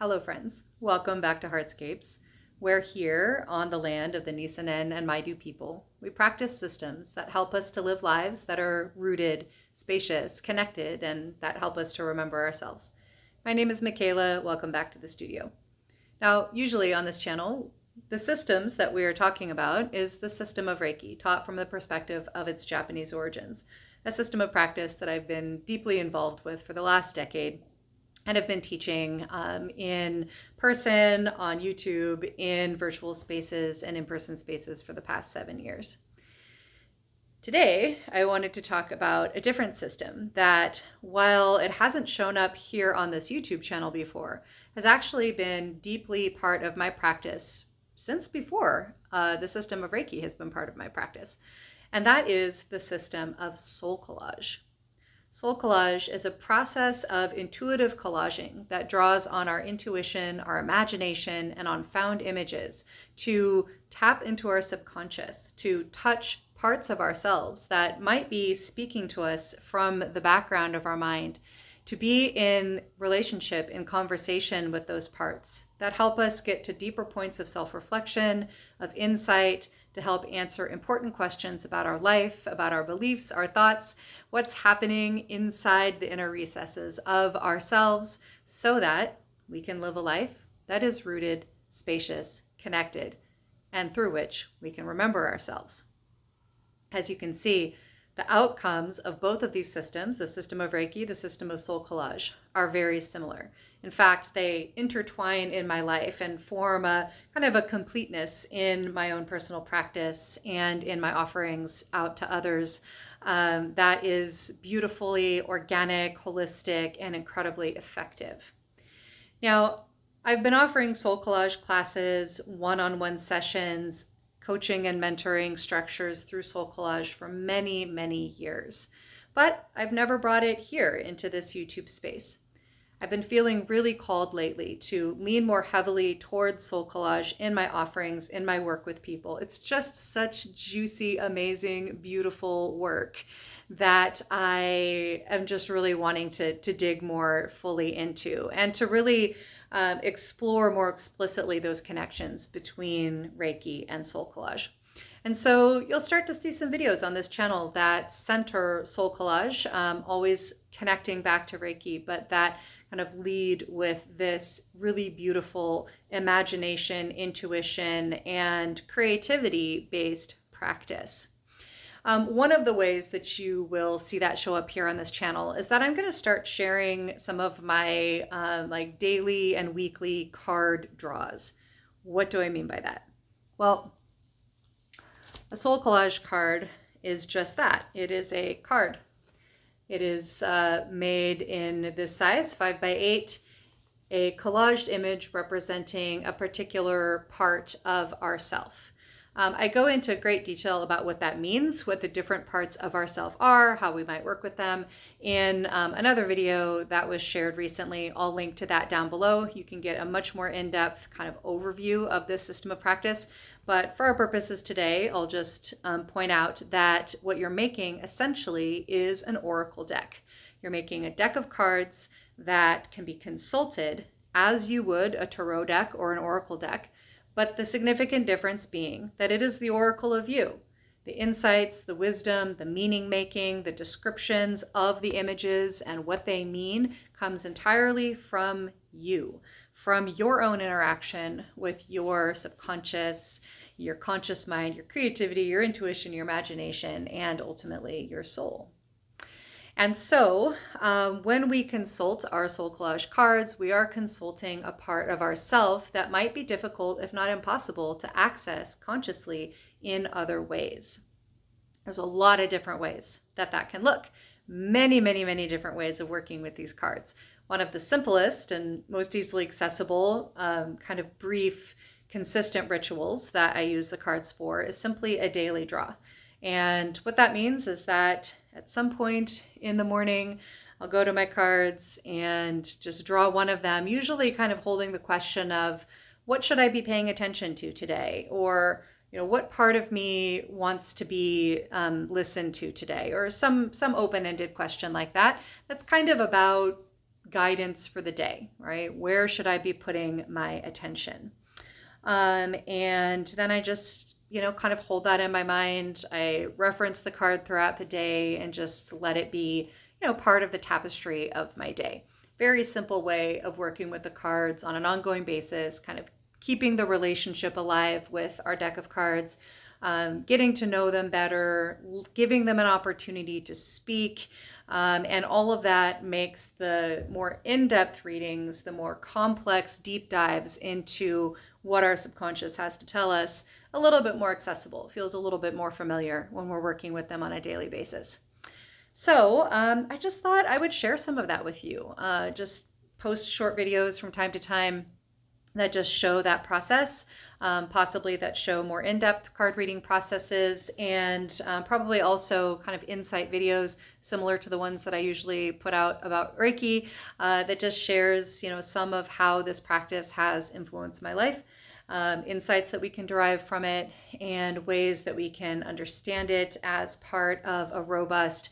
Hello friends, welcome back to HeartScapes. We're here on the land of the Nisenan and Maidu people. We practice systems that help us to live lives that are rooted, spacious, connected, and that help us to remember ourselves. My name is Michaela, welcome back to the studio. Now, usually on this channel, the systems that we are talking about is the system of Reiki, taught from the perspective of its Japanese origins, a system of practice that I've been deeply involved with for the last decade and have been teaching in person, on YouTube, in virtual spaces, and in-person spaces for the past 7 years. Today, I wanted to talk about a different system that, while it hasn't shown up here on this YouTube channel before, has actually been deeply part of my practice since before the system of Reiki has been part of my practice. And that is the system of SoulCollage. SoulCollage is a process of intuitive collaging that draws on our intuition, our imagination, and on found images to tap into our subconscious, to touch parts of ourselves that might be speaking to us from the background of our mind, to be in relationship, in conversation with those parts that help us get to deeper points of self-reflection, of insight, to help answer important questions about our life, about our beliefs, our thoughts, what's happening inside the inner recesses of ourselves, so that we can live a life that is rooted, spacious, connected, and through which we can remember ourselves. As you can see, the outcomes of both of these systems, the system of Reiki, the system of SoulCollage, are very similar. In fact, they intertwine in my life and form a kind of a completeness in my own personal practice and in my offerings out to others that is beautifully organic, holistic, and incredibly effective. Now, I've been offering SoulCollage classes, one-on-one sessions, coaching and mentoring structures through SoulCollage for many, many years. But I've never brought it here into this YouTube space. I've been feeling really called lately to lean more heavily towards SoulCollage in my offerings, in my work with people. It's just such juicy, amazing, beautiful work that I am just really wanting to dig more fully into and to really explore more explicitly those connections between Reiki and SoulCollage. And so you'll start to see some videos on this channel that center SoulCollage, always connecting back to Reiki, but that kind of lead with this really beautiful imagination, intuition, and creativity-based practice. One of the ways that you will see that show up here on this channel is that I'm going to start sharing some of my like daily and weekly card draws. What do I mean by that? Well, a SoulCollage card is just that. It is a card. It is made in this size, 5x8, a collaged image representing a particular part of ourself. I go into great detail about what that means, what the different parts of ourself are, how we might work with them in another video that was shared recently. I'll link to that down below. You can get a much more in-depth kind of overview of this system of practice. But for our purposes today, I'll just point out that what you're making essentially is an oracle deck. You're making a deck of cards that can be consulted as you would a tarot deck or an oracle deck. But the significant difference being that it is the oracle of you. The insights, the wisdom, the meaning making, the descriptions of the images and what they mean comes entirely from you, from your own interaction with your subconscious, your conscious mind, your creativity, your intuition, your imagination, and ultimately your soul. And so when we consult our SoulCollage cards, we are consulting a part of ourself that might be difficult, if not impossible, to access consciously in other ways. There's a lot of different ways that can look. Many, many, many different ways of working with these cards. One of the simplest and most easily accessible, kind of brief, consistent rituals that I use the cards for is simply a daily draw. And what that means is that at some point in the morning, I'll go to my cards and just draw one of them, usually kind of holding the question of what should I be paying attention to today? Or, what part of me wants to be listened to today? Or some open-ended question like that. That's kind of about guidance for the day, right? Where should I be putting my attention? And then I just, kind of hold that in my mind. I reference the card throughout the day and just let it be, part of the tapestry of my day. Very simple way of working with the cards on an ongoing basis, kind of keeping the relationship alive with our deck of cards, getting to know them better, giving them an opportunity to speak. And all of that makes the more in-depth readings, the more complex deep dives into what our subconscious has to tell us, a little bit more accessible. It feels a little bit more familiar when we're working with them on a daily basis. So I just thought I would share some of that with you. Just post short videos from time to time that just show that process, possibly that show more in-depth card reading processes, and probably also kind of insight videos similar to the ones that I usually put out about Reiki, that just shares, some of how this practice has influenced my life, insights that we can derive from it, and ways that we can understand it as part of a robust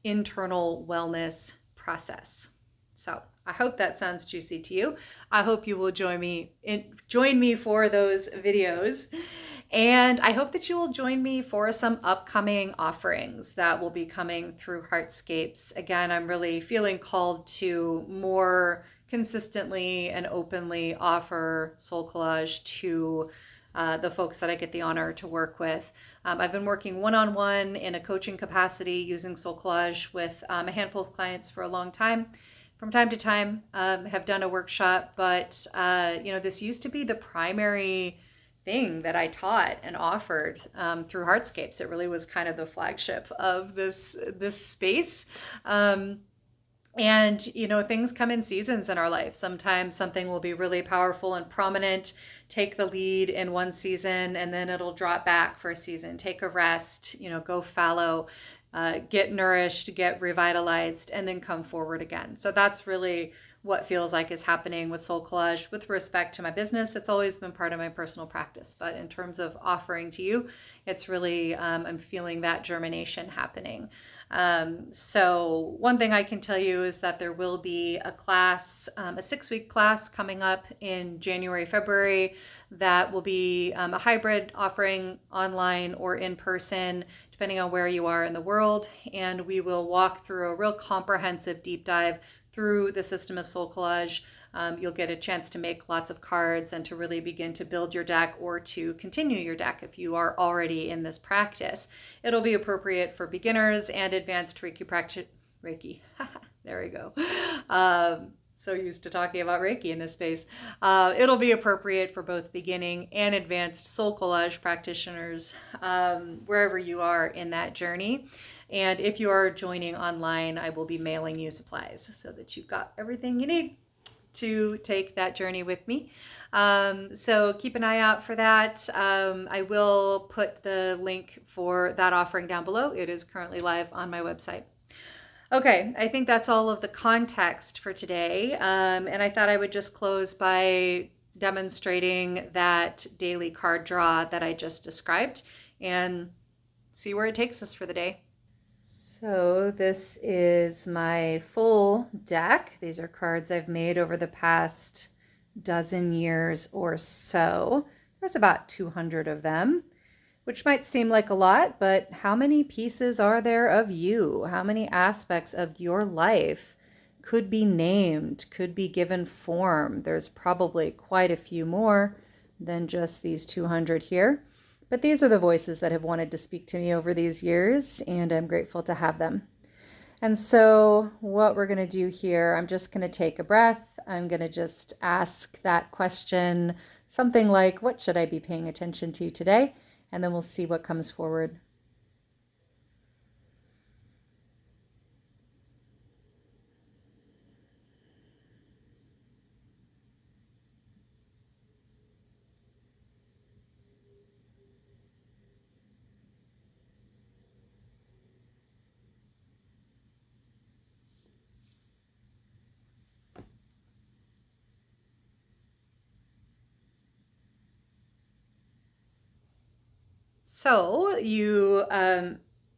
internal wellness process. So I hope that sounds juicy to you. I hope you will join me for those videos. And I hope that you will join me for some upcoming offerings that will be coming through HeartScapes. Again, I'm really feeling called to more consistently and openly offer SoulCollage to the folks that I get the honor to work with. I've been working one-on-one in a coaching capacity using SoulCollage with a handful of clients for a long time. From time to time, have done a workshop, but this used to be the primary thing that I taught and offered through HeartScapes. It really was kind of the flagship of this space. And, things come in seasons in our life. Sometimes something will be really powerful and prominent, take the lead in one season, and then it'll drop back for a season, take a rest, go fallow, get nourished, get revitalized, and then come forward again. So that's really what feels like is happening with SoulCollage. With respect to my business, it's always been part of my personal practice. But in terms of offering to you, it's really, I'm feeling that germination happening. So one thing I can tell you is that there will be a class, a 6-week class coming up in January, February, that will be a hybrid offering online or in person, depending on where you are in the world. And we will walk through a real comprehensive deep dive through the system of SoulCollage. You'll get a chance to make lots of cards and to really begin to build your deck or to continue your deck if you are already in this practice. It'll be appropriate for beginners and advanced Reiki practice. Reiki. There we go. So used to talking about Reiki in this space. It'll be appropriate for both beginning and advanced SoulCollage practitioners, wherever you are in that journey. And if you are joining online, I will be mailing you supplies so that you've got everything you need to take that journey with me. So keep an eye out for that. I will put the link for that offering down below. It is currently live on my website. Okay, I think that's all of the context for today. And I thought I would just close by demonstrating that daily card draw that I just described and see where it takes us for the day. So this is my full deck. These are cards I've made over the past dozen years or so. There's about 200 of them, which might seem like a lot, but how many pieces are there of you? How many aspects of your life could be named, could be given form? There's probably quite a few more than just these 200 here. But these are the voices that have wanted to speak to me over these years, and I'm grateful to have them. And so what we're going to do here, I'm just going to take a breath. I'm going to just ask that question, something like, what should I be paying attention to today? And then we'll see what comes forward. So you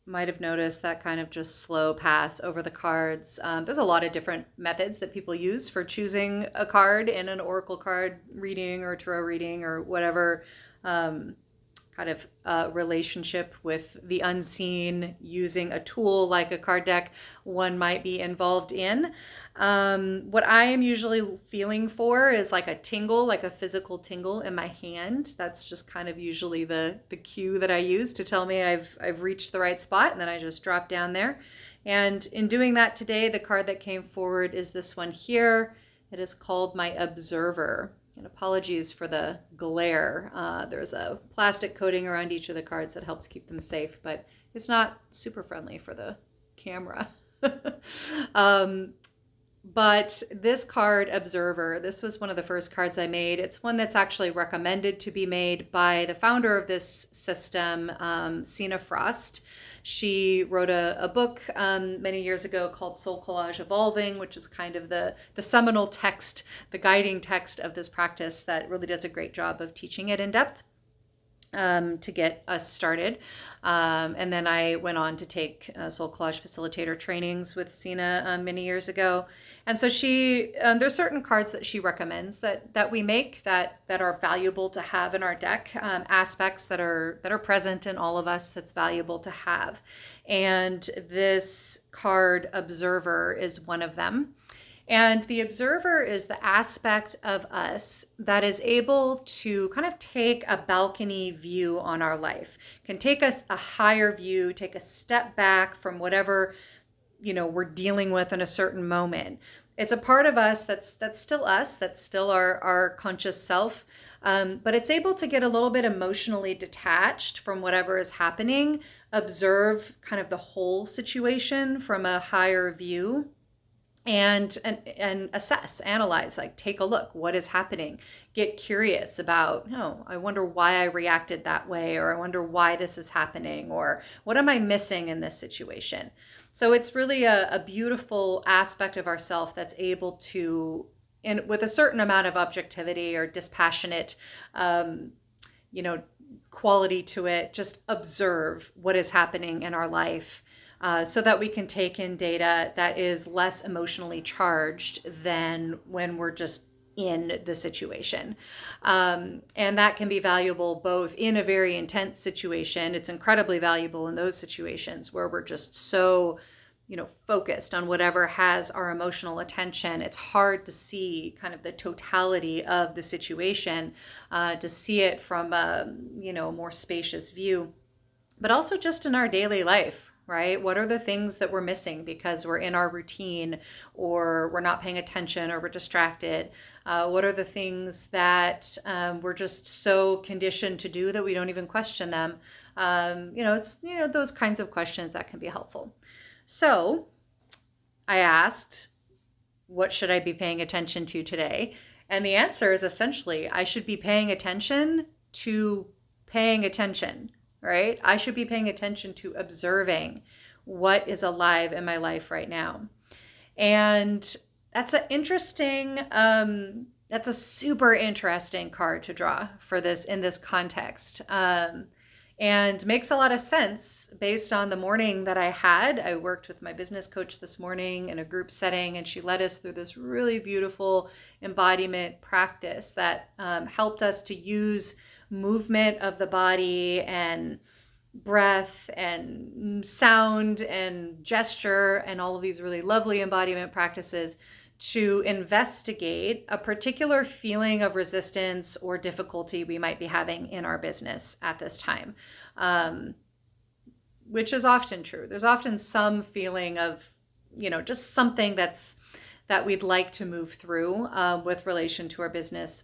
might have noticed that kind of just slow pass over the cards. There's a lot of different methods that people use for choosing a card in an oracle card reading or tarot reading or whatever kind of relationship with the unseen, using a tool like a card deck one might be involved in. What I am usually feeling for is like a tingle, like a physical tingle in my hand. That's just kind of usually the cue that I use to tell me I've reached the right spot, and then I just drop down there. And in doing that today, the card that came forward is this one here. It is called My Observer. And apologies for the glare. There's a plastic coating around each of the cards that helps keep them safe, but it's not super friendly for the camera. But this card, Observer, this was one of the first cards I made. It's one that's actually recommended to be made by the founder of this system, Sina Frost. She wrote a book many years ago called SoulCollage Evolving, which is kind of the seminal text, the guiding text of this practice that really does a great job of teaching it in depth. To get us started. And then I went on to take SoulCollage facilitator trainings with Sina many years ago. And so she, there's certain cards that she recommends that we make that are valuable to have in our deck, aspects that are present in all of us that's valuable to have. And this card, Observer, is one of them. And the observer is the aspect of us that is able to kind of take a balcony view on our life, can take us a higher view, take a step back from whatever, we're dealing with in a certain moment. It's a part of us that's still us, that's still our conscious self, but it's able to get a little bit emotionally detached from whatever is happening, observe kind of the whole situation from a higher view. And assess, analyze, like take a look, what is happening, get curious about, I wonder why I reacted that way, or I wonder why this is happening, or what am I missing in this situation? So it's really a beautiful aspect of ourself that's able to, with a certain amount of objectivity or dispassionate, quality to it, just observe what is happening in our life. So that we can take in data that is less emotionally charged than when we're just in the situation. And that can be valuable both in a very intense situation. It's incredibly valuable in those situations where we're just so, focused on whatever has our emotional attention. It's hard to see kind of the totality of the situation, to see it from a, more spacious view, but also just in our daily life. Right? What are the things that we're missing because we're in our routine, or we're not paying attention, or we're distracted? What are the things that we're just so conditioned to do that we don't even question them? It's those kinds of questions that can be helpful. So I asked, what should I be paying attention to today? And the answer is essentially, I should be paying attention to paying attention. Right? I should be paying attention to observing what is alive in my life right now. And that's that's a super interesting card to draw for this in this context. And makes a lot of sense based on the morning that I had. I worked with my business coach this morning in a group setting, and she led us through this really beautiful embodiment practice that helped us to use movement of the body and breath and sound and gesture and all of these really lovely embodiment practices to investigate a particular feeling of resistance or difficulty we might be having in our business at this time, which is often true. There's often some feeling of, just something that we'd like to move through with relation to our business.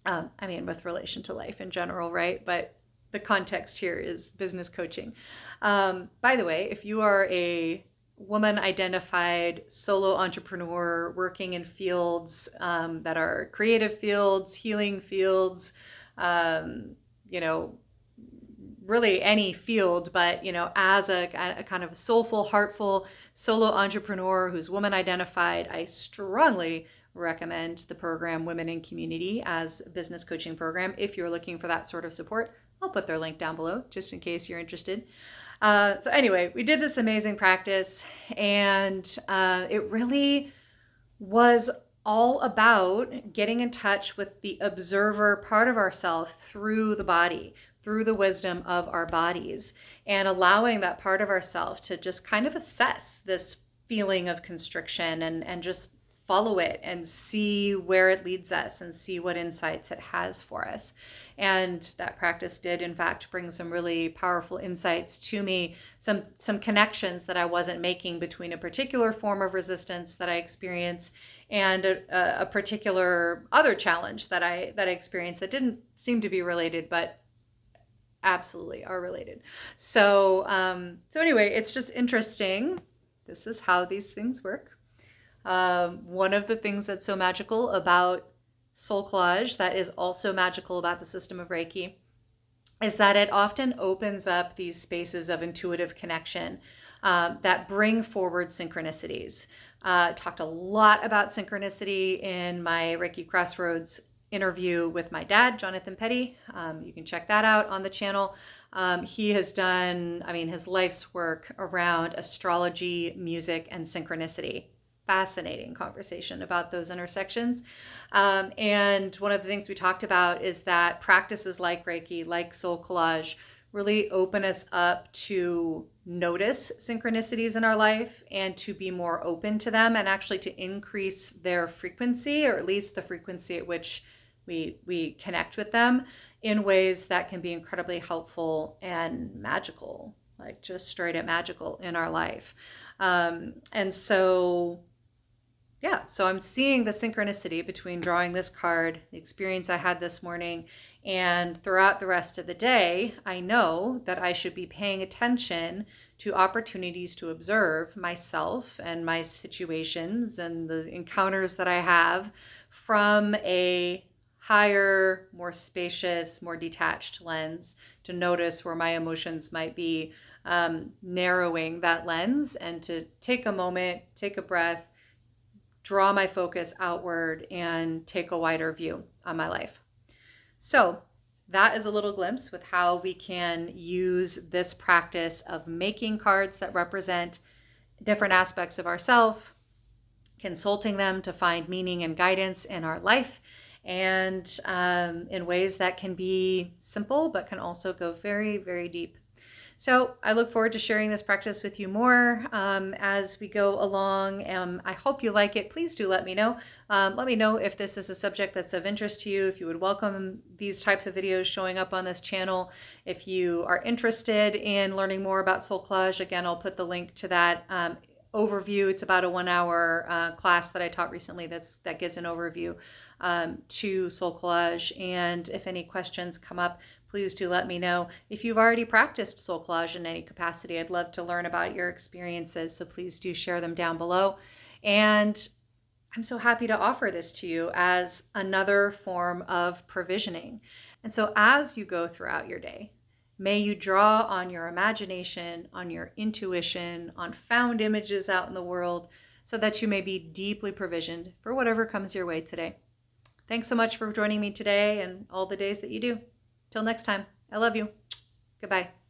With relation to life in general, right? But the context here is business coaching. By the way, if you are a woman identified solo entrepreneur working in fields that are creative fields, healing fields, really any field, but, as a kind of soulful, heartful solo entrepreneur who's woman identified, I strongly recommend the program Women in Community as a business coaching program if you're looking for that sort of support. I'll put their link down below just in case you're interested. So anyway, we did this amazing practice, and it really was all about getting in touch with the observer part of ourself through the body, through the wisdom of our bodies, and allowing that part of ourself to just kind of assess this feeling of constriction and just follow it and see where it leads us and see what insights it has for us. And that practice did, in fact, bring some really powerful insights to me, some connections that I wasn't making between a particular form of resistance that I experience and a particular other challenge that I experienced that didn't seem to be related, but absolutely are related. So anyway, it's just interesting. This is how these things work. One of the things that's so magical about SoulCollage, that is also magical about the system of Reiki, is that it often opens up these spaces of intuitive connection that bring forward synchronicities. Talked a lot about synchronicity in my Reiki Crossroads interview with my dad, Jonathan Petty. You can check that out on the channel. He has done, his life's work around astrology, music, and synchronicity. Fascinating conversation about those intersections. And one of the things we talked about is that practices like Reiki, like SoulCollage, really open us up to notice synchronicities in our life and to be more open to them, and actually to increase their frequency, or at least the frequency at which we connect with them, in ways that can be incredibly helpful and magical, like just straight up magical in our life. So I'm seeing the synchronicity between drawing this card, the experience I had this morning, and throughout the rest of the day, I know that I should be paying attention to opportunities to observe myself and my situations and the encounters that I have from a higher, more spacious, more detached lens, to notice where my emotions might be narrowing that lens, and to take a moment, take a breath, draw my focus outward, and take a wider view on my life. So that is a little glimpse with how we can use this practice of making cards that represent different aspects of ourselves, consulting them to find meaning and guidance in our life, and in ways that can be simple but can also go very, very deep. So I look forward to sharing this practice with you more as we go along. I hope you like it. Please do let me know. Let me know if this is a subject that's of interest to you, if you would welcome these types of videos showing up on this channel. If you are interested in learning more about SoulCollage, again, I'll put the link to that overview. It's about a 1-hour class that I taught recently that gives an overview to SoulCollage. And if any questions come up, please do let me know. If you've already practiced SoulCollage in any capacity, I'd love to learn about your experiences, so please do share them down below. And I'm so happy to offer this to you as another form of provisioning. And so as you go throughout your day, may you draw on your imagination, on your intuition, on found images out in the world, so that you may be deeply provisioned for whatever comes your way today. Thanks so much for joining me today and all the days that you do. Till next time, I love you. Goodbye.